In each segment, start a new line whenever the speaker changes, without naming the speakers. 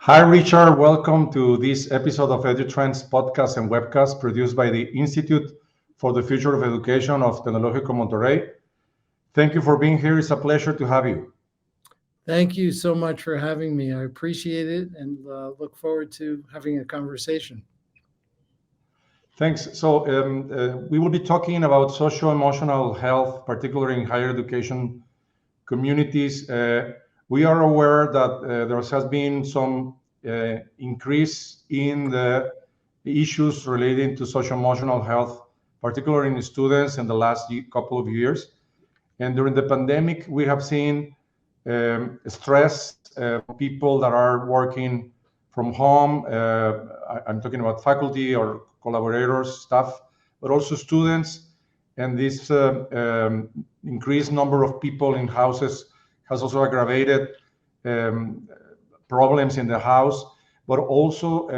Hi, Richard. Welcome to this episode of Edu Trends Podcast and Webcast produced by the Institute for the Future of Education of Tecnológico Monterrey. Thank you for being here. It's a pleasure to have you.
Thank you so much for having me. I appreciate it and look forward to having a conversation.
Thanks. So we will be talking about socio-emotional health, particularly in higher education communities. We are aware that there has been some increase in the issues relating to socio-emotional health, particularly in students in the last couple of years. And during the pandemic, we have seen stress, people that are working from home. I'm talking about faculty or collaborators, staff, but also students. And this increased number of people in houses has also aggravated problems in the house, but also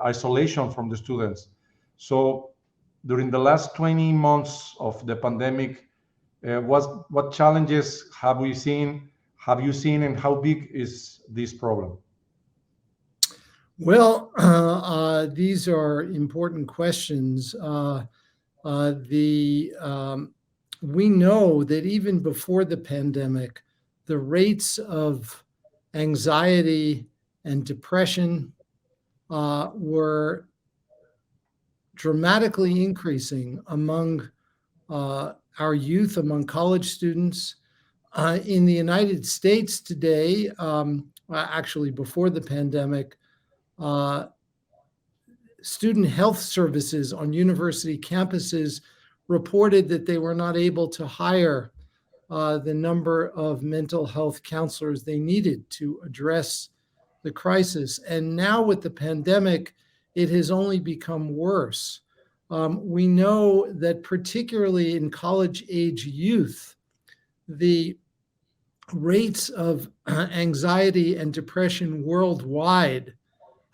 isolation from the students. So during the last 20 months of the pandemic, what challenges have you seen, and how big is this problem?
Well, these are important questions. We know that even before the pandemic, the rates of anxiety and depression were dramatically increasing among our youth, among college students. In the United States today, actually before the pandemic, student health services on university campuses reported that they were not able to hire the number of mental health counselors they needed to address the crisis. And now with the pandemic, it has only become worse. We know that particularly in college-age youth, the rates of anxiety and depression worldwide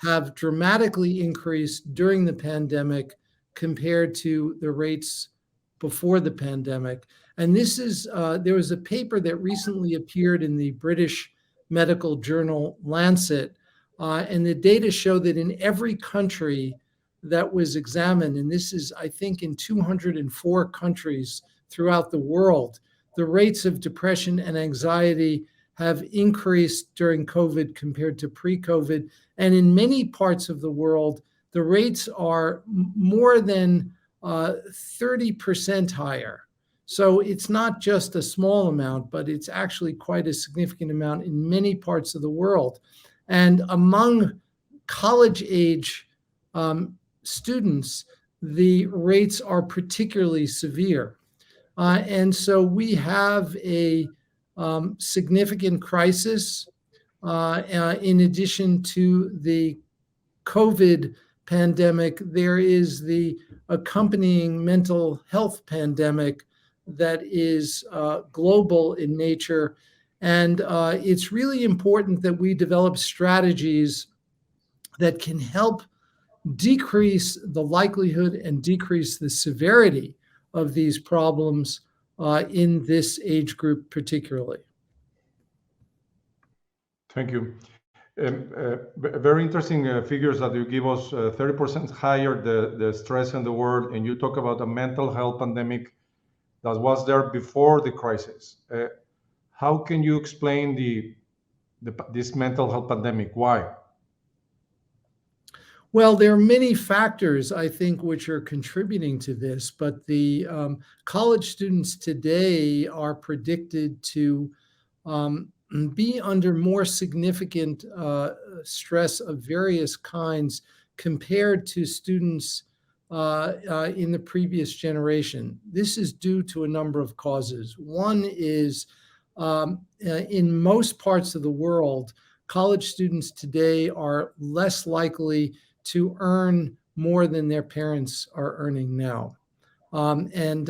have dramatically increased during the pandemic compared to the rates before the pandemic. And this is, there was a paper that recently appeared in the British medical journal Lancet, and the data show that in every country that was examined, and this is, I think, in 204 countries throughout the world, the rates of depression and anxiety have increased during COVID compared to pre-COVID. And in many parts of the world, the rates are more than 30% higher. So it's not just a small amount, but it's actually quite a significant amount in many parts of the world. And among college-age students, the rates are particularly severe. And so we have a significant crisis. In addition to the COVID pandemic, there is the accompanying mental health pandemic that is global in nature. And it's really important that we develop strategies that can help decrease the likelihood and decrease the severity of these problems in this age group particularly.
Thank you. Very interesting figures that you give us, 30% higher the stress in the world, and you talk about a mental health pandemic that was there before the crisis. How can you explain this mental health pandemic? Why?
Well, there are many factors, I think, which are contributing to this, but the college students today are predicted to be under more significant stress of various kinds compared to students in the previous generation. This is due to a number of causes. One is in most parts of the world, college students today are less likely to earn more than their parents are earning now. And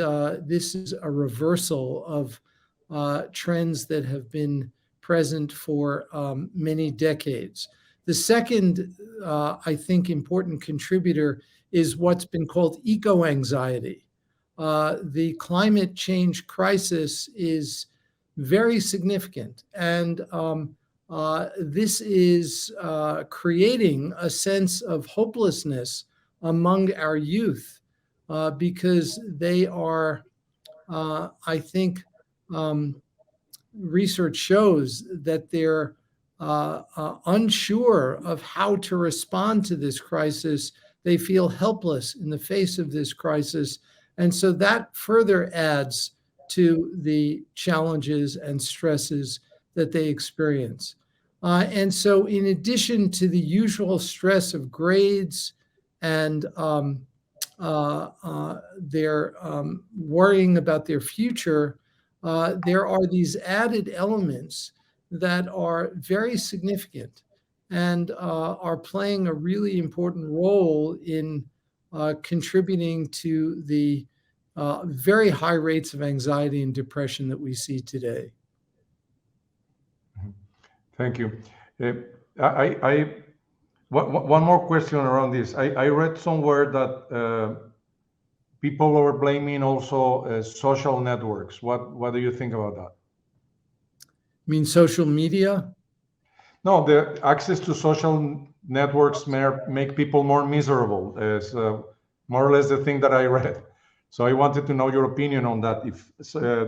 this is a reversal of trends that have been present for many decades. The second, I think, important contributor is what's been called eco-anxiety. The climate change crisis is very significant, and this is creating a sense of hopelessness among our youth because they are, I think, research shows that they're unsure of how to respond to this crisis. They feel helpless in the face of this crisis. And so that further adds to the challenges and stresses that they experience. And so in addition to the usual stress of grades and their worrying about their future, there are these added elements that are very significant and are playing a really important role in contributing to the very high rates of anxiety and depression that we see today.
Thank you. One more question around this. I read somewhere that people were blaming also social networks. What do you think about that?
You mean social media?
No, the access to social networks may make people more miserable. Is more or less the thing that I read. So I wanted to know your opinion on that. If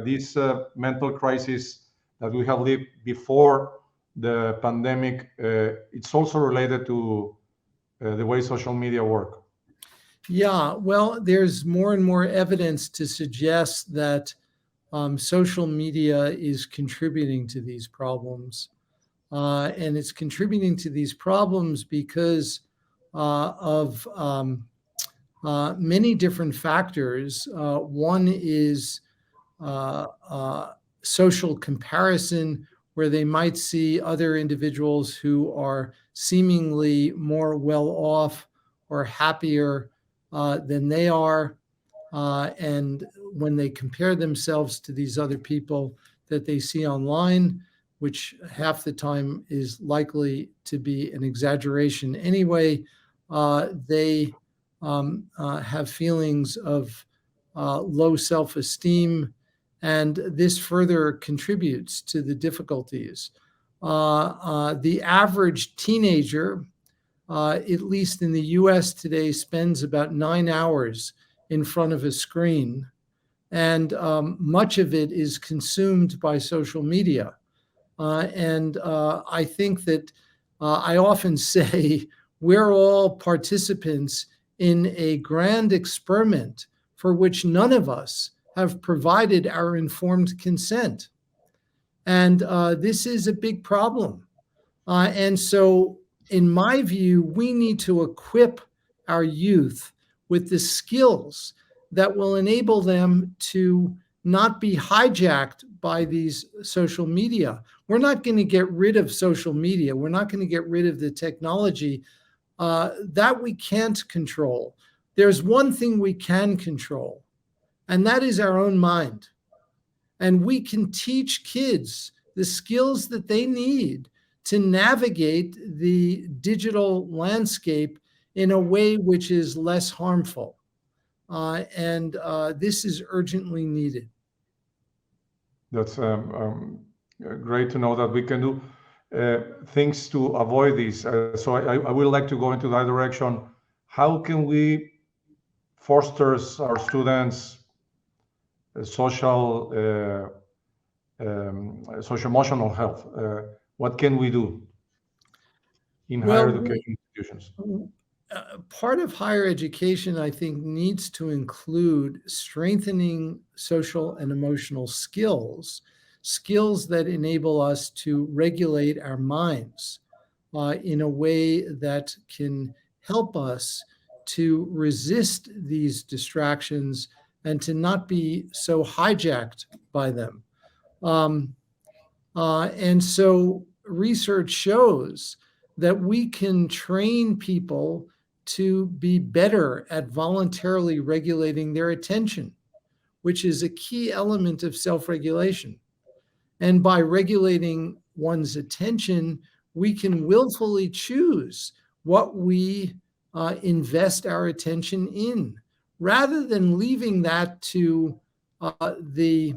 this mental crisis that we have lived before the pandemic, it's also related to the way social media work.
Yeah, well, there's more and more evidence to suggest that social media is contributing to these problems. And it's contributing to these problems because of many different factors. One is social comparison, where they might see other individuals who are seemingly more well off or happier than they are. And when they compare themselves to these other people that they see online, which half the time is likely to be an exaggeration anyway, they have feelings of low self-esteem, and this further contributes to the difficulties. The average teenager, at least in the US today, spends about 9 hours in front of a screen, and much of it is consumed by social media. And I think that I often say we're all participants in a grand experiment for which none of us have provided our informed consent. And this is a big problem. And so, in my view, we need to equip our youth with the skills that will enable them to not be hijacked by these social media. We're not going to get rid of social media. We're not going to get rid of the technology that we can't control. There's one thing we can control, and that is our own mind. And we can teach kids the skills that they need to navigate the digital landscape in a way which is less harmful. And this is urgently needed.
That's great to know that we can do things to avoid this. So I would like to go into that direction. How can we foster our students' social emotional health? What can we do in higher education institutions?
Part of higher education, I think, needs to include strengthening social and emotional skills that enable us to regulate our minds in a way that can help us to resist these distractions and to not be so hijacked by them. And so research shows that we can train people to be better at voluntarily regulating their attention, which is a key element of self-regulation. And by regulating one's attention, we can willfully choose what we invest our attention in, rather than leaving that to the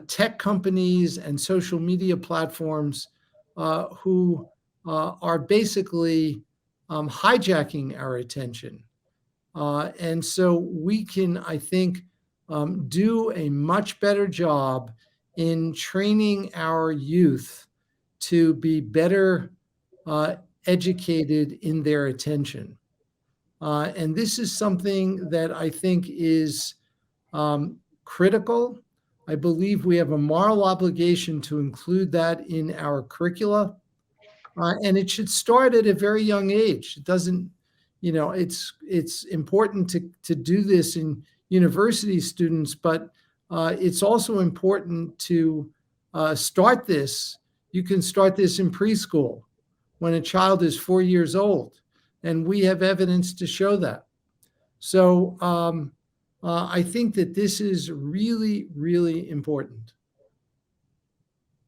tech companies and social media platforms who are basically hijacking our attention. And so we can, I think, do a much better job in training our youth to be better educated in their attention. And this is something that I think is critical. I believe we have a moral obligation to include that in our curricula. And it should start at a very young age. It doesn't, it's important to do this in university students, but it's also important to start this. You can start this in preschool when a child is 4 years old, and we have evidence to show that. So I think that this is really, really important.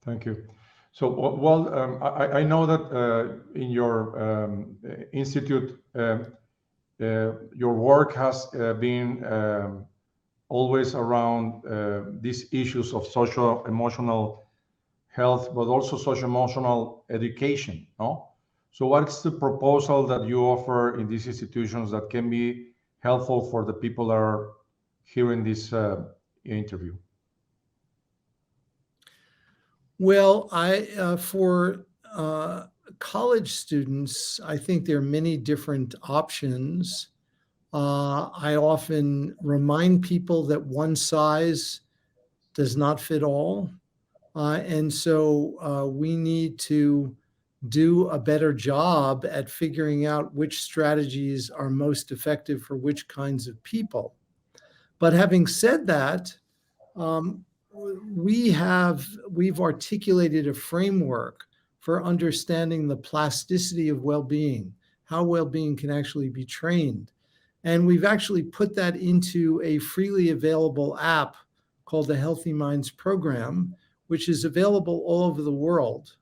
Thank you. So, well, I know that in your institute, your work has been always around these issues of social emotional health, but also social emotional education, no? So what's the proposal that you offer in these institutions that can be helpful for the people that are hearing this interview?
Well, for college students, I think there are many different options. I often remind people that one size does not fit all. And so we need to do a better job at figuring out which strategies are most effective for which kinds of people. But having said that, we've articulated a framework for understanding the plasticity of well-being, how well-being can actually be trained. And we've actually put that into a freely available app called the Healthy Minds Program, which is available all over the world.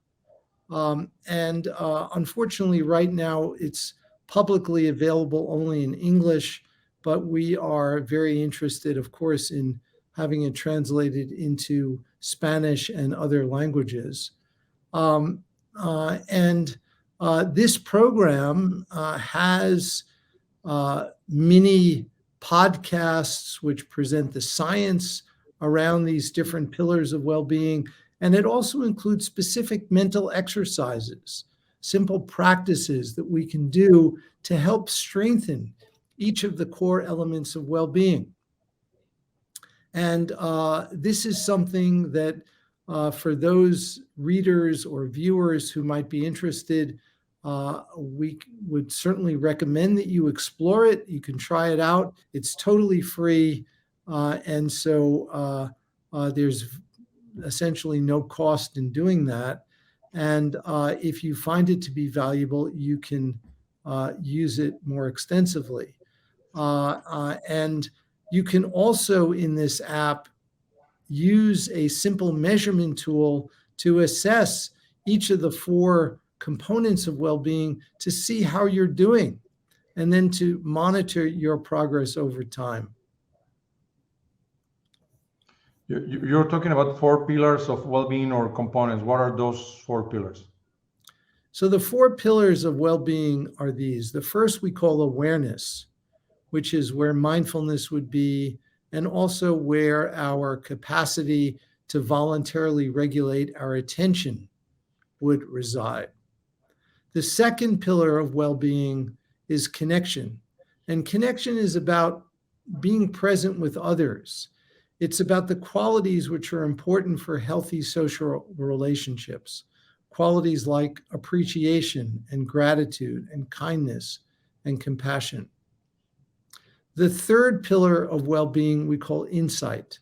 And unfortunately, right now, it's publicly available only in English, but we are very interested, of course, in having it translated into Spanish and other languages. This program has mini podcasts which present the science around these different pillars of well-being. And it also includes specific mental exercises, simple practices that we can do to help strengthen each of the core elements of well-being. And this is something that for those readers or viewers who might be interested, we would certainly recommend that you explore it. You can try it out. It's totally free. And so there's essentially no cost in doing that. And if you find it to be valuable, you can use it more extensively. And you can also, in this app, use a simple measurement tool to assess each of the 4 components of well-being to see how you're doing, and then to monitor your progress over time.
You're talking about 4 pillars of well-being or components. What are those 4 pillars?
So the 4 pillars of well-being are these. The first we call awareness, which is where mindfulness would be, and also where our capacity to voluntarily regulate our attention would reside. The second pillar of well-being is connection. And connection is about being present with others. It's about the qualities which are important for healthy social relationships, qualities like appreciation and gratitude and kindness and compassion. The third pillar of well-being we call insight.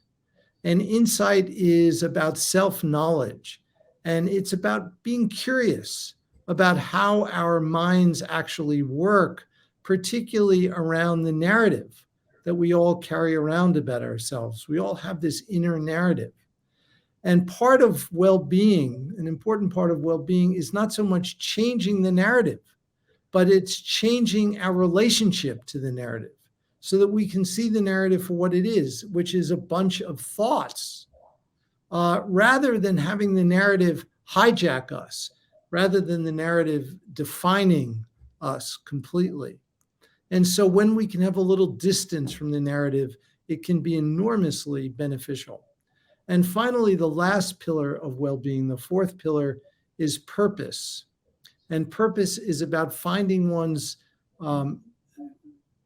And insight is about self-knowledge, and it's about being curious about how our minds actually work, particularly around the narrative that we all carry around about ourselves. We all have this inner narrative. And part of well-being, an important part of well-being, is not so much changing the narrative, but it's changing our relationship to the narrative so that we can see the narrative for what it is, which is a bunch of thoughts, rather than having the narrative hijack us rather than the narrative defining us completely. And so when we can have a little distance from the narrative, it can be enormously beneficial. And finally, the last pillar of well-being, the fourth pillar, is purpose. And purpose is about finding one's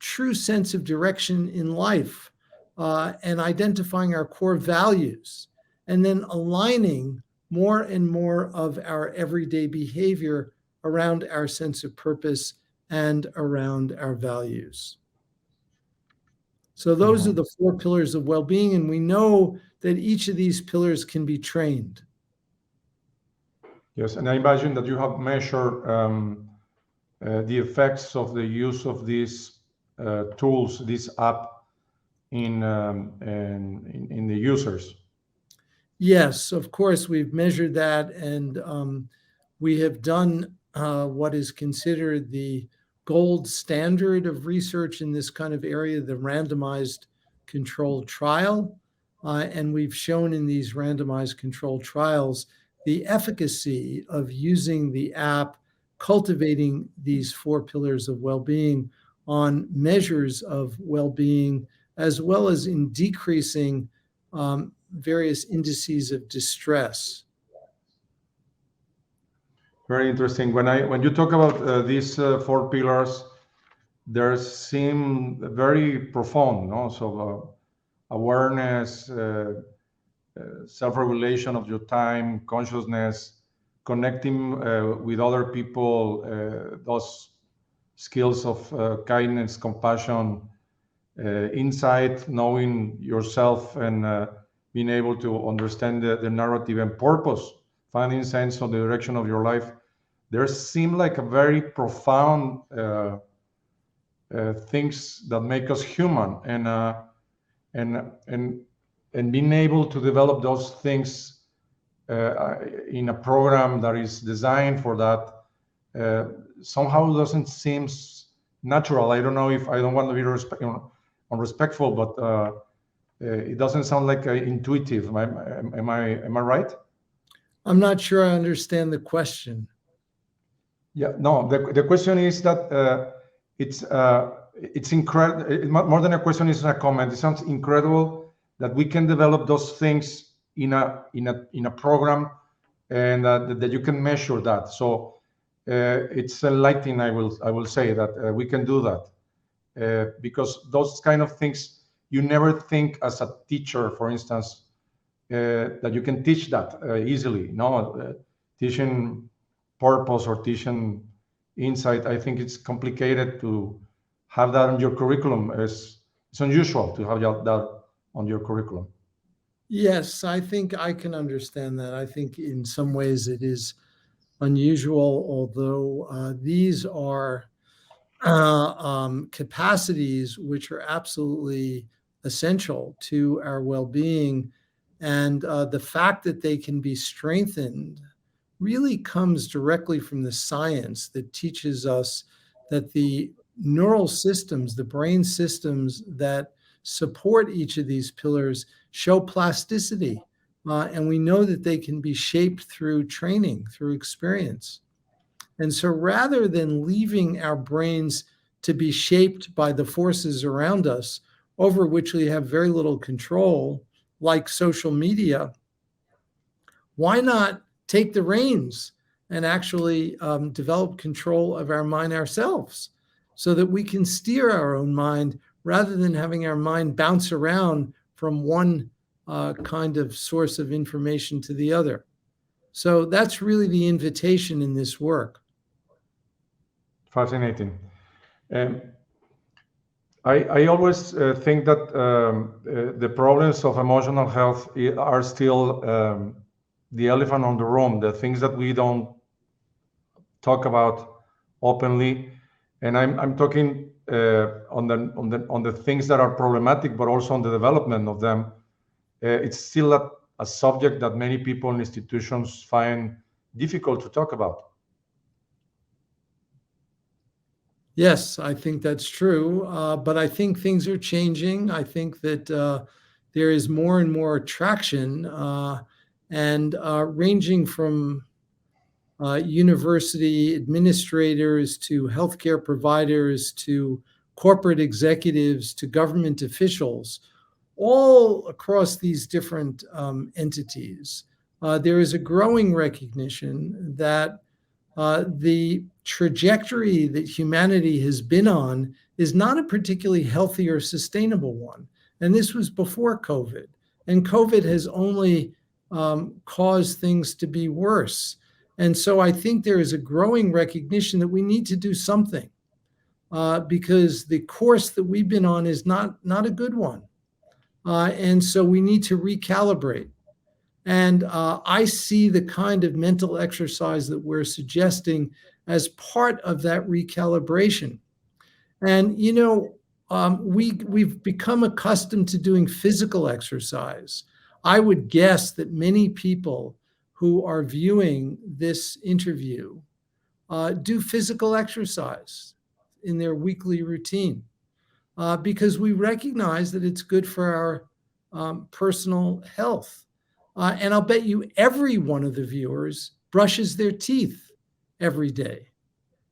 true sense of direction in life and identifying our core values, and then aligning more and more of our everyday behavior around our sense of purpose and around our values. So those are the four pillars of well-being, and we know that each of these pillars can be trained.
Yes, and I imagine that you have measured the effects of the use of these tools, this app, in the users.
Yes, of course, we've measured that, and we have done what is considered the gold standard of research in this kind of area, the randomized controlled trial. And we've shown in these randomized controlled trials the efficacy of using the app, cultivating these four pillars of well-being on measures of well-being, as well as in decreasing various indices of distress.
Very interesting. When you talk about these four pillars, they seem very profound, no? So awareness, self-regulation of your time, consciousness, connecting with other people, those skills of kindness, compassion, insight, knowing yourself, and being able to understand the narrative and purpose, finding sense of the direction of your life. There seem like a very profound things that make us human, and being able to develop those things in a program that is designed for that somehow doesn't seem natural. I don't know if I don't want to be unrespectful, but it doesn't sound like intuitive. Am I right?
I'm not sure I understand the question.
Yeah, no. The question is that it's incredible. More than a question, it's a comment. It sounds incredible that we can develop those things in a program, and that you can measure that. So it's enlightening. I will say that we can do that because those kind of things you never think as a teacher, for instance, that you can teach that easily. No, teaching purpose or teaching insight. I think it's complicated to have that on your curriculum. It's unusual to have that on your curriculum.
Yes, I think I can understand that. I think in some ways it is unusual, although these are capacities which are absolutely essential to our well-being. And the fact that they can be strengthened really comes directly from the science that teaches us that the neural systems, the brain systems that support each of these pillars show plasticity. And we know that they can be shaped through training, through experience. And so rather than leaving our brains to be shaped by the forces around us, over which we have very little control, like social media, why not take the reins and actually develop control of our mind ourselves so that we can steer our own mind rather than having our mind bounce around from one kind of source of information to the other. So that's really the invitation in this work.
Fascinating. I always think that the problems of emotional health are still the elephant on the room, the things that we don't talk about openly. And I'm talking on the things that are problematic, but also on the development of them. It's still a subject that many people and institutions find difficult to talk about.
Yes, I think that's true. But I think things are changing. I think that there is more and more traction and ranging from university administrators to healthcare providers to corporate executives to government officials, all across these different entities. There is a growing recognition that the trajectory that humanity has been on is not a particularly healthy or sustainable one. And this was before COVID. And COVID has only caused things to be worse. And so I think there is a growing recognition that we need to do something because the course that we've been on is not a good one. And so we need to recalibrate. And I see the kind of mental exercise that we're suggesting as part of that recalibration. And, you know, we've become accustomed to doing physical exercise. I would guess that many people who are viewing this interview do physical exercise in their weekly routine because we recognize that it's good for our personal health. And I'll bet you every one of the viewers brushes their teeth every day.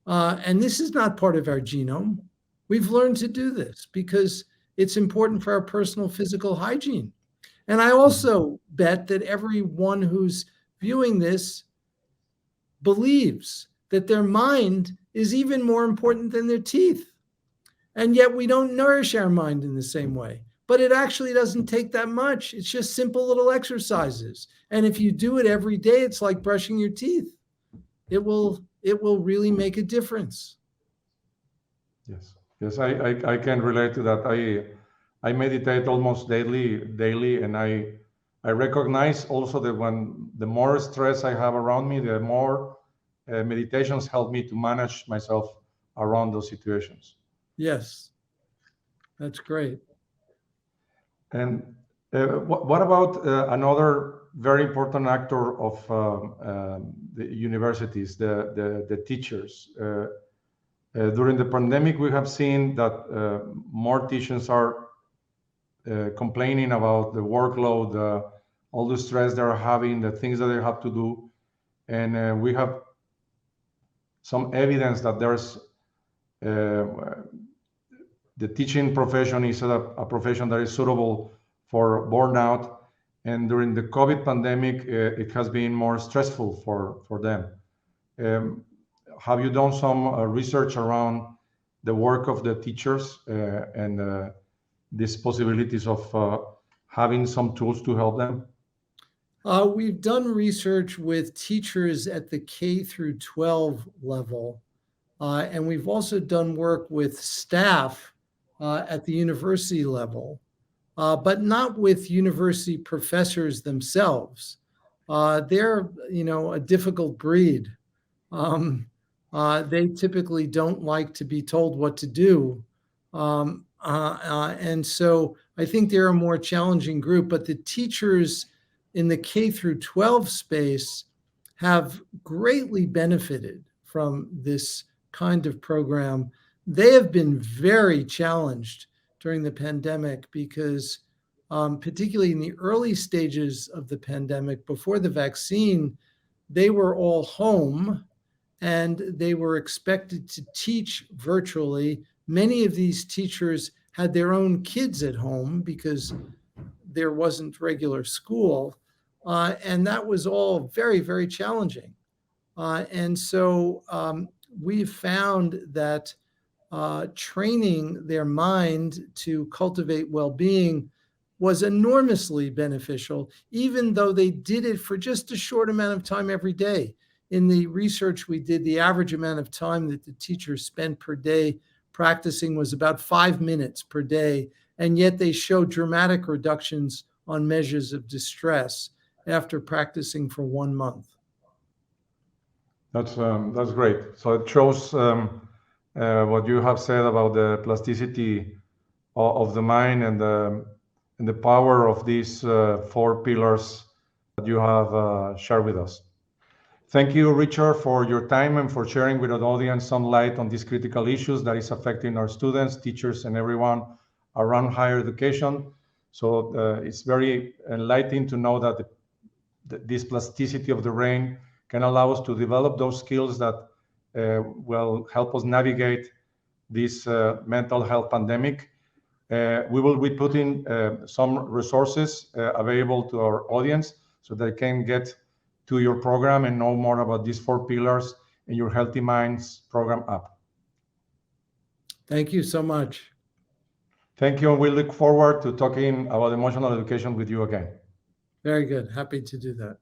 And this is not part of our genome. We've learned to do this because it's important for our personal physical hygiene. And I also bet that everyone who's viewing this believes that their mind is even more important than their teeth. And yet we don't nourish our mind in the same way. But it actually doesn't take that much. It's just simple little exercises. And if you do it every day, it's like brushing your teeth. It will really make a difference.
Yes, I can relate to that. I meditate almost daily, and I recognize also that when the more stress I have around me, the more meditations help me to manage myself around those situations.
Yes, that's great.
And what about another very important actor of the universities, the teachers? During the pandemic, we have seen that more teachers are complaining about the workload, all the stress they're having, the things that they have to do. And we have some evidence that there's the teaching profession is a profession that is suitable for burnout. And during the COVID pandemic, it has been more stressful for them. Have you done some research around the work of the teachers and these possibilities of having some tools to help them?
We've done research with teachers at the K through 12 level, and we've also done work with staff at the university level, but not with university professors themselves. They're, a difficult breed. They typically don't like to be told what to do. And so I think they're a more challenging group, but the teachers in the K through 12 space have greatly benefited from this kind of program. They have been very challenged during the pandemic because particularly in the early stages of the pandemic, before the vaccine, they were all home and they were expected to teach virtually. Many of these teachers had their own kids at home because there wasn't regular school. And that was all very, very challenging. And so we've found that training their mind to cultivate well-being was enormously beneficial, even though they did it for just a short amount of time every day. In the research we did, the average amount of time that the teachers spent per day practicing was about 5 minutes per day, and yet they showed dramatic reductions on measures of distress after practicing for 1 month.
That's great. So it shows what you have said about the plasticity of the mind and the power of these 4 pillars that you have shared with us. Thank you, Richard, for your time and for sharing with our audience some light on these critical issues that is affecting our students, teachers, and everyone around higher education. So it's very enlightening to know that this plasticity of the brain can allow us to develop those skills that will help us navigate this mental health pandemic. We will be putting some resources available to our audience so they can get to your program and know more about these 4 pillars in your Healthy Minds program app.
Thank you so much.
Thank you, and we look forward to talking about emotional education with you again.
Very good. Happy to do that.